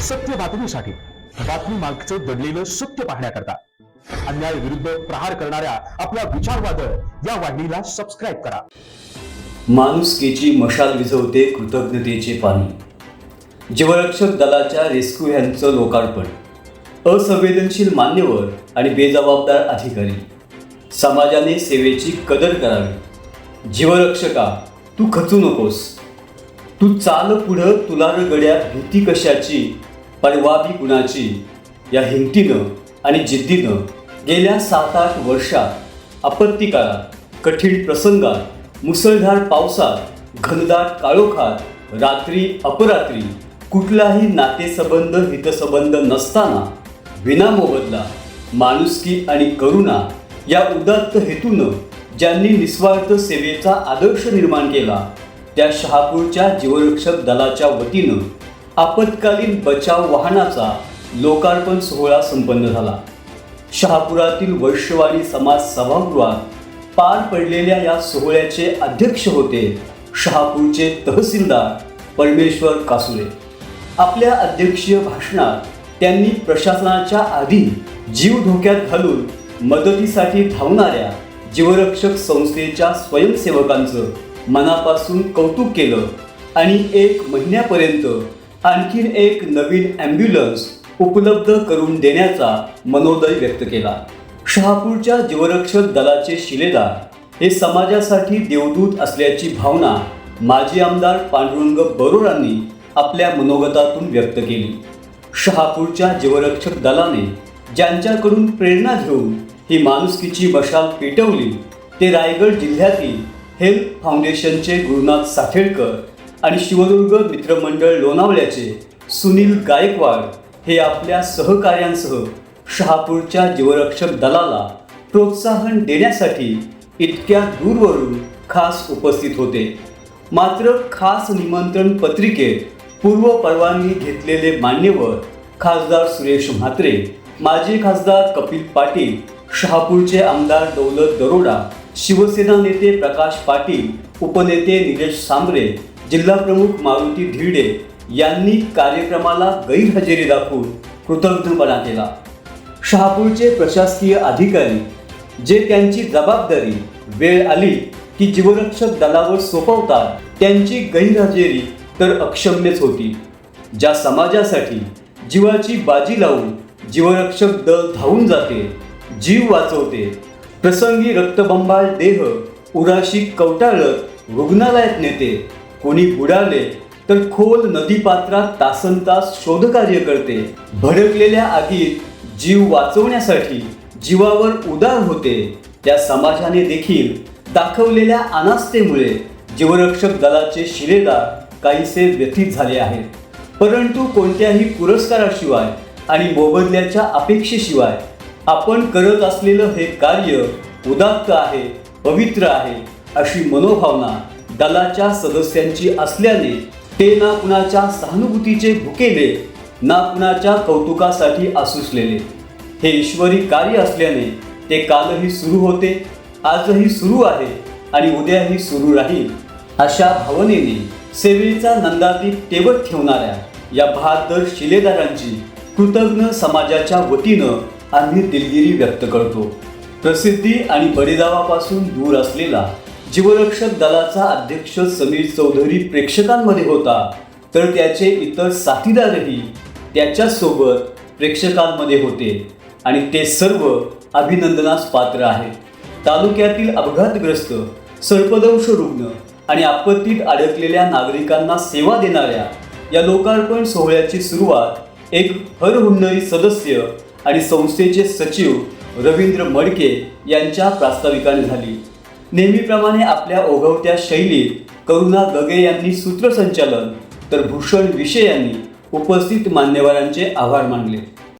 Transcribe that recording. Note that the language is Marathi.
सत्य बातमीसाठी, बातमी मागचं दडलेलं सत्य पाहण्याकरता अन्याय विरुद्ध प्रहार करणाऱ्या आपल्या विचारवादळ या वाहिनीला सबस्क्राईब करा. माणुसकीची मशाल विझवते कृतज्ञतेचे पाणी. जीवरक्षक दलाच्या रेस्क्यू व्हॅनचं लोकार्पण. असंवेदनशील मान्यवर आणि बेजबाबदार अधिकारी. समाजाने सेवेची कदर करावी. जीवरक्षका, तू खचू नकोस. तू चाल पुढं, तुला र गड्या भीती कशाची, परवाबी कुणाची. या हिमतीनं आणि जिद्दीनं गेल्या 7-8 वर्षात आपत्ती काळात, कठीण प्रसंगात, मुसळधार पावसात, घनदाट काळोखात, रात्री अपरात्री कुठलाही नातेसंबंध हितसंबंध नसताना विनामोबदला माणुसकी आणि करुणा या उदात्त हेतूनं ज्यांनी निस्वार्थ सेवेचा आदर्श निर्माण केला, त्या शहापूरच्या जीवरक्षक दलाच्या वतीनं आपत्कालीन बचाव वाहनाचा लोकार्पण सोहळा संपन्न झाला. शहापुरातील वैश्यवाडी समाज सभागृहात पार पडलेल्या या सोहळ्याचे अध्यक्ष होते शहापूरचे तहसीलदार परमेश्वर कासुळे. आपल्या अध्यक्षीय भाषणात त्यांनी प्रशासनाच्या आधी जीव धोक्यात घालून मदतीसाठी धावणाऱ्या जीवरक्षक संस्थेच्या स्वयंसेवकांचं मनापासून कौतुक केलं आणि 1 महिन्यापर्यंत आणखीन एक नवीन ॲम्ब्युलन्स उपलब्ध करून देण्याचा मनोदय व्यक्त केला. शहापूरच्या जीवरक्षक दलाचे शिलेदार हे समाजासाठी देवदूत असल्याची भावना माजी आमदार पांडुरंग बरोरांनी आपल्या मनोगतातून व्यक्त केली. शहापूरच्या जीवरक्षक दलाने ज्यांच्याकडून प्रेरणा घेऊन ही माणुसकीची मशाल पेटवली, ते रायगड जिल्ह्यातील हेल्प फाउंडेशनचे गुरुनाथ साठेडकर आणि शिवदुर्ग मित्रमंडळ लोणावळ्याचे सुनील गायकवाड हे आपल्या सहकार्यांसह शहापूरच्या जीवरक्षक दलाला प्रोत्साहन देण्यासाठी इतक्या दूरवरून खास उपस्थित होते. मात्र खास निमंत्रण पत्रिकेत पूर्व परवानगी घेतलेले मान्यवर खासदार सुरेश म्हात्रे, माजी खासदार कपिल पाटील, शहापूरचे आमदार दौलत दरोडा, शिवसेना नेते प्रकाश पाटील, उपनेते निलेश सांबरे, जिल्हाप्रमुख मारुती धिरडे यांनी कार्यक्रमाला गैरहजेरी दाखवून कृतज्ञपणा केला. शहापूरचे प्रशासकीय अधिकारी जे त्यांची जबाबदारी वेळ आली की जीवरक्षक दलावर सोपवतात, त्यांची गैरहजेरी तर अक्षम्यच होती. ज्या समाजासाठी जीवाची बाजी लावून जीवरक्षक दल धावून जाते, जीव वाचवते, प्रसंगी रक्तबंबाळ देह उराशी कवटाळत रुग्णालयात नेते, कोणी बुडाले तर खोल नदीपात्रात तासनतास शोधकार्य करते, भडकलेल्या आगीत जीव वाचवण्यासाठी जीवावर उदार होते, त्या समाजाने देखील दाखवलेल्या अनास्थेमुळे जीवरक्षक दलाचे शिलेदार काहीसे व्यथित झाले आहेत. परंतु कोणत्याही पुरस्काराशिवाय आणि मोबदल्याच्या अपेक्षेशिवाय आपण करत असलेलं हे कार्य उदात्त आहे, पवित्र आहे अशी मनोभावना दलाच्या सदस्यांची असल्याने ते ना कुणाच्या सहानुभूतीचे भुकेले, ना कुणाच्या कौतुकासाठी आसुसलेले. हे ईश्वरी कार्य असल्याने ते कालही सुरू होते, आजही सुरू आहे आणि उद्याही सुरू राहील अशा भावनेने सेवेचा नंदादीप तेवत ठेवणाऱ्या या बहादर शिलेदारांची कृतज्ञ समाजाच्या वतीनं आम्ही दिलगिरी व्यक्त करतो. प्रसिद्धी आणि बडेदावापासून दूर असलेला जीवरक्षक दलाचा अध्यक्ष समीर चौधरी प्रेक्षकांमध्ये होता, तर त्याचे इतर साथीदारही त्याच्यासोबत प्रेक्षकांमध्ये होते आणि ते सर्व अभिनंदनास पात्र आहेत. तालुक्यातील अपघातग्रस्त, सर्पदंश रुग्ण आणि आपत्तीत अडकलेल्या नागरिकांना सेवा देणाऱ्या या लोकार्पण सोहळ्याची सुरुवात एक हरहुन्नरी सदस्य आणि संस्थेचे सचिव रवींद्र मडके यांच्या प्रास्ताविकाने झाली. नेहमीप्रमाणे आपल्या ओघवत्या शैलीत करुणा गगे यांनी सूत्रसंचालन, तर भूषण विषे यांनी उपस्थित मान्यवरांचे आभार मानले.